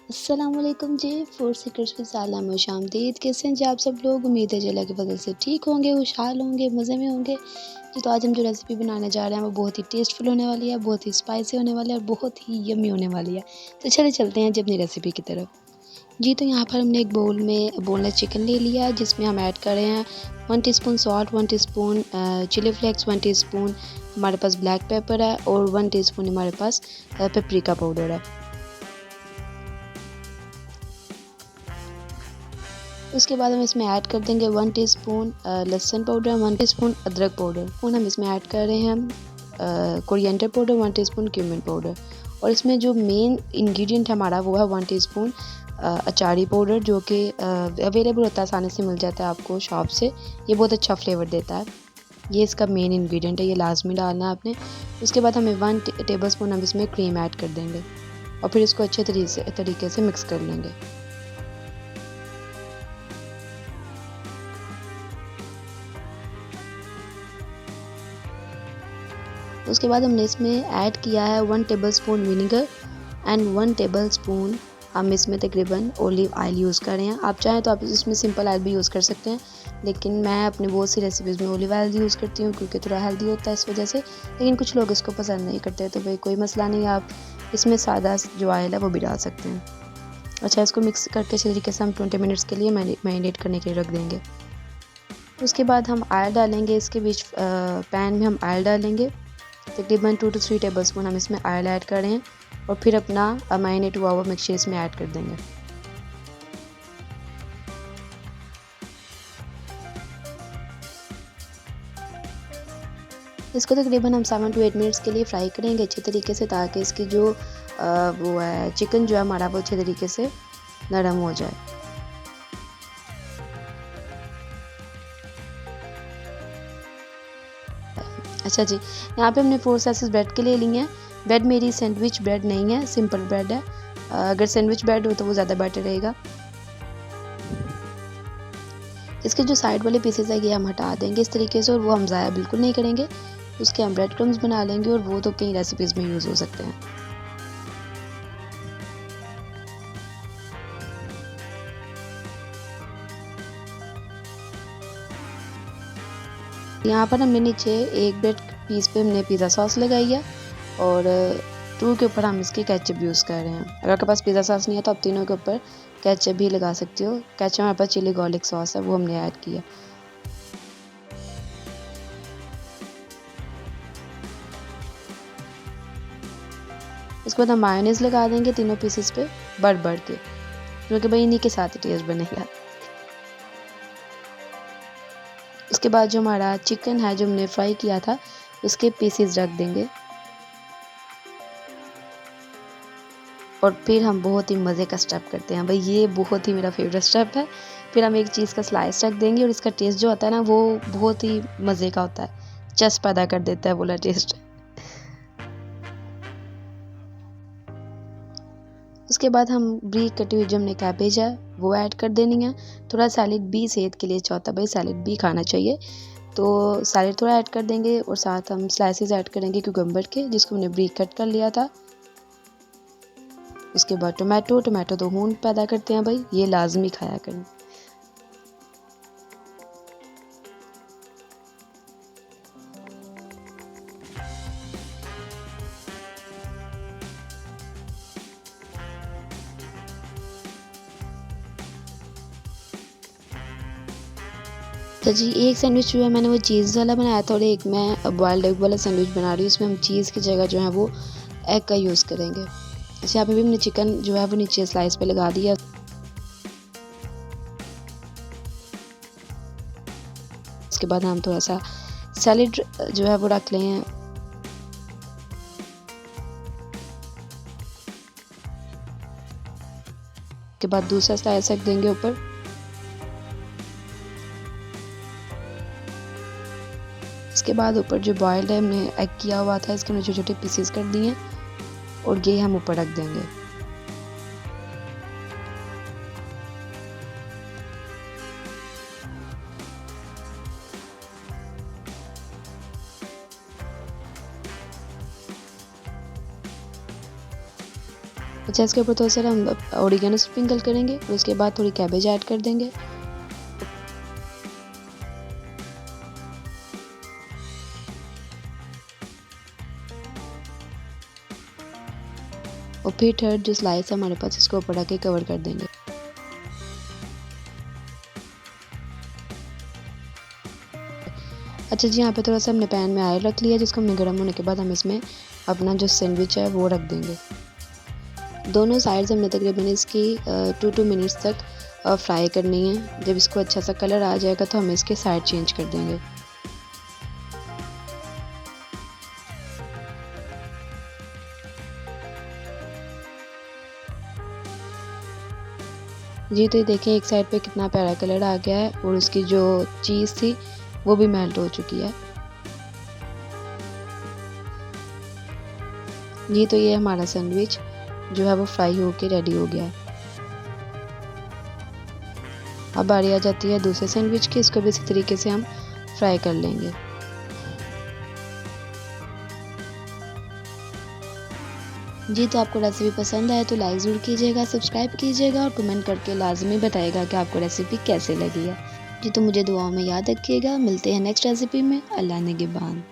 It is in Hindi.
अस्सलामुअलैकुम जी, फूड सीक्रेट्स में सलाम व खुशामदीद। कैसे हैं जी आप सब लोग? उम्मीद है जी अल्लाह के फज़ल से ठीक होंगे, खुशहाल होंगे, मज़े में होंगे। जी तो आज हम जो रेसिपी बनाने जा रहे हैं वो बहुत ही टेस्टफुल होने वाली है, बहुत ही स्पाइसी होने वाली है और बहुत ही यम्मी होने वाली है। तो चलिए चलते हैं जी अपनी रेसिपी की तरफ। जी तो यहाँ पर हमने एक बाउल में बोनलेस चिकन ले लिया है, जिसमें हम ऐड कर रहे हैं 1 teaspoon salt, 1 teaspoon chilli flakes, 1 teaspoon हमारे पास ब्लैक पेपर है और 1 टीस्पून हमारे पास पेपरिका पाउडर है। उसके बाद हम इसमें ऐड कर देंगे 1 टीस्पून लहसुन पाउडर, 1 टीस्पून अदरक पाउडर और हम इसमें ऐड कर रहे हैं coriander powder, 1 teaspoon cumin powder. और इसमें जो मेन इंग्रेडिएंट हमारा वो है 1 टीस्पून अचारी पाउडर, जो कि अवेलेबल होता है, आसानी से मिल जाता है आपको शॉप से। ये बहुत अच्छा फ्लेवर देता है। ये इसका मेन इंग्रेडिएंट है, ये लाजमी डालना है आपने। उसके बाद हमें 1 टेबलस्पून हम इसमें क्रीम ऐड कर देंगे और फिर इसको अच्छे तरीके से मिक्स कर लेंगे। उसके बाद हमने इसमें ऐड किया है 1 टेबलस्पून विनेगर एंड 1 टेबलस्पून हम इसमें तकरीबन ऑलिव ऑयल यूज़ कर रहे हैं। आप चाहें तो आप इसमें सिंपल ऑयल भी यूज़ कर सकते हैं, लेकिन मैं अपनी बहुत सी रेसिपीज़ में ऑलिव ऑयल यूज़ करती हूँ क्योंकि थोड़ा हेल्दी होता है इस वजह से। लेकिन कुछ लोग इसको पसंद नहीं करते, तो भाई कोई मसला नहीं, आप इसमें सादा जो ऑयल है वो भी डाल सकते हैं। अच्छा, इसको मिक्स करके अच्छे तरीके से हम 20 मिनट्स के लिए मैरिनेट करने के लिए रख देंगे। उसके बाद हम ऑयल डालेंगे, इसके बीच पैन में हम ऑयल डालेंगे। तकरीबन 2 to 3 टेबलस्पून हम इसमें ऑयल ऐड कर रहे हैं और फिर अपना मैरिनेट हुआ हुआ मिक्सचर इसमें ऐड कर देंगे। इसको तकरीबन हम 7 to 8 मिनट्स के लिए फ्राई करेंगे अच्छे तरीके से, ताकि इसकी जो वो है चिकन जो है हमारा वो अच्छे तरीके से नरम हो जाए। अच्छा जी, यहाँ पे हमने 4 स्लाइसेस ब्रेड के लिए ली हैं। ब्रेड मेरी सैंडविच ब्रेड नहीं है, सिंपल ब्रेड है। अगर सैंडविच ब्रेड हो तो वो ज़्यादा बेटर रहेगा। इसके जो साइड वाले पीसेस है ये हम हटा देंगे इस तरीके से, और वो हम ज़ाया बिल्कुल नहीं करेंगे। उसके हम ब्रेड क्रम्स बना लेंगे और वो तो कई रेसिपीज़ में यूज़ हो सकते हैं। यहाँ पर हमने नीचे एक ब्रेड पीस पे हमने पिज़्ज़ा सॉस लगाई है और 2 के ऊपर हम इसकी केचप यूज़ कर रहे हैं। अगर आपके पास पिज़्ज़ा सॉस नहीं है तो आप तीनों के ऊपर केचप भी लगा सकते हो। केचप हमारे पास चिली गार्लिक सॉस है, वो हमने ऐड किया। उसके बाद हम मायोनीज़ लगा देंगे तीनों पीसेस पे बढ़ के, क्योंकि भाई इन्हीं के साथ टेस्ट बनेगा। उसके बाद जो हमारा चिकन है जो हमने फ्राई किया था उसके पीसेस रख देंगे और फिर हम बहुत ही मज़े का स्टेप करते हैं भाई, ये बहुत ही मेरा फेवरेट स्टेप है। फिर हम एक चीज़ का स्लाइस रख देंगे और इसका टेस्ट जो होता है ना वो बहुत ही मज़े का होता है, चस पैदा कर देता है बोला टेस्ट। उसके बाद हम ब्रीक कटी हुई जो हमने कैबेज है वो ऐड कर देनी है। थोड़ा सैलेड भी सेहत के लिए अच्छा होता है भाई, सैलेड भी खाना चाहिए, तो सैलेड थोड़ा ऐड कर देंगे और साथ हम स्लाइसेस ऐड करेंगे क्यूकम्बर के, जिसको हमने ब्रीक कट कर लिया था। उसके बाद टोमेटो तो खून पैदा करते हैं भाई, ये लाजमी खाया करें। तो जी एक सैंडविच जो है मैंने वो चीज़ वाला बनाया था और एक मैं बॉइल्ड एग वाला सैंडविच बना रही हूँ। इसमें हम चीज़ की जगह जो है वो एग का यूज़ करेंगे। अच्छा, यहाँ पे भी हमने चिकन जो है वो नीचे स्लाइस पे लगा दिया। उसके बाद हम थोड़ा सा सैलेड जो है वो रख लें। के बाद दूसरा स्लाइस रख देंगे ऊपर। इसके बाद ऊपर जो बॉइल्ड है हमने एग किया हुआ था इसके हमने छोटे छोटे पीसेस कर दिए और ये हम ऊपर रख देंगे। अच्छा, इसके ऊपर थोड़ा सा हम ओरिगेनो स्प्रिंकल करेंगे और उसके बाद थोड़ी कैबेज ऐड कर देंगे। और फिर थर्ड जो स्लाइस है हमारे पास, इसको ऊपर रख के कवर कर देंगे। अच्छा जी, यहाँ पे थोड़ा सा हमने पैन में ऑयल रख लिया, जिसको हमने गर्म होने के बाद हम इसमें अपना जो सैंडविच है वो रख देंगे। दोनों साइड्स हमने तकरीबन इसकी 2 मिनट्स तक फ्राई करनी है। जब इसको अच्छा सा कलर आ जाएगा तो हम इसके साइड चेंज कर देंगे। जी, तो ये देखिए एक साइड पे कितना प्यारा कलर आ गया है और उसकी जो चीज़ थी वो भी मेल्ट हो चुकी है। जी, तो ये हमारा सैंडविच जो है वो फ्राई होके रेडी हो गया है। अब बारी आ जाती है दूसरे सैंडविच की, इसको भी इसी तरीके से हम फ्राई कर लेंगे। जी, तो आपको रेसिपी पसंद आए तो लाइक ज़रूर कीजिएगा, सब्सक्राइब कीजिएगा और कमेंट करके लाज़मी बताइएगा कि आपको रेसिपी कैसे लगी है। जी, तो मुझे दुआओं में याद रखिएगा। मिलते हैं नेक्स्ट रेसिपी में। अल्लाह निगहबान।